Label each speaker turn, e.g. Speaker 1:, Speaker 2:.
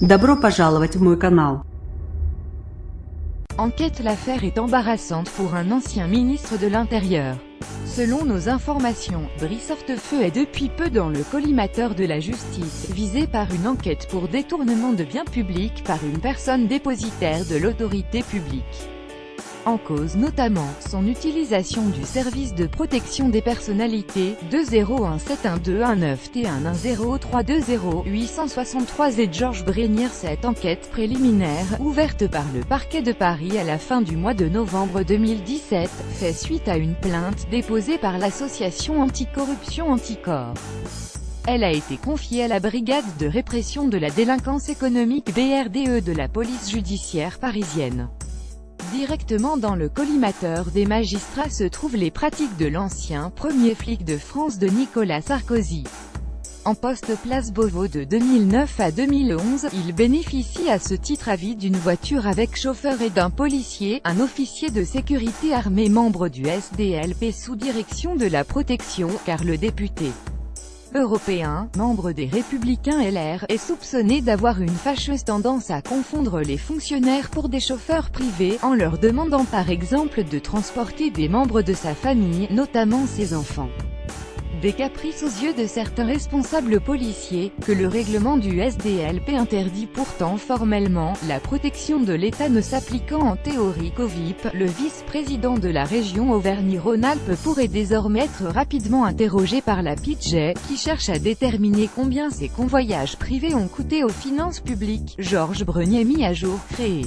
Speaker 1: Добро пожаловать в мой канал.
Speaker 2: Enquête. L'affaire est embarrassante pour un ancien ministre de l'Intérieur. Selon nos informations, Brice Hortefeux est depuis peu dans le collimateur de la justice, visé par une enquête pour détournement de biens publics par une personne dépositaire de l'autorité publique. En cause notamment, son utilisation du service de protection des personnalités, 2017119T110320863 et Georges Brénier. Cette enquête préliminaire, ouverte par le parquet de Paris à la fin du mois de novembre 2017, fait suite à une plainte déposée par l'association anticorruption Anticor. Elle a été confiée à la brigade de répression de la délinquance économique BRDE de la police judiciaire parisienne. Directement dans le collimateur des magistrats se trouvent les pratiques de l'ancien premier flic de France de Nicolas Sarkozy. En poste place Beauvau de 2009 à 2011, il bénéficie à ce titre à vie d'une voiture avec chauffeur et d'un policier, un officier de sécurité armé membre du SDLP sous direction de la protection, car le député européen, membre des Républicains LR, est soupçonné d'avoir une fâcheuse tendance à confondre les fonctionnaires pour des chauffeurs privés, en leur demandant par exemple de transporter des membres de sa famille, notamment ses enfants. Des caprices aux yeux de certains responsables policiers, que le règlement du SDLP interdit pourtant formellement, la protection de l'État ne s'appliquant en théorie qu'aux VIP. Le vice-président de la région Auvergne-Rhône-Alpes pourrait désormais être rapidement interrogé par la PITJ, qui cherche à déterminer combien ces convoyages privés ont coûté aux finances publiques. Georges Brénier mis à jour, créé.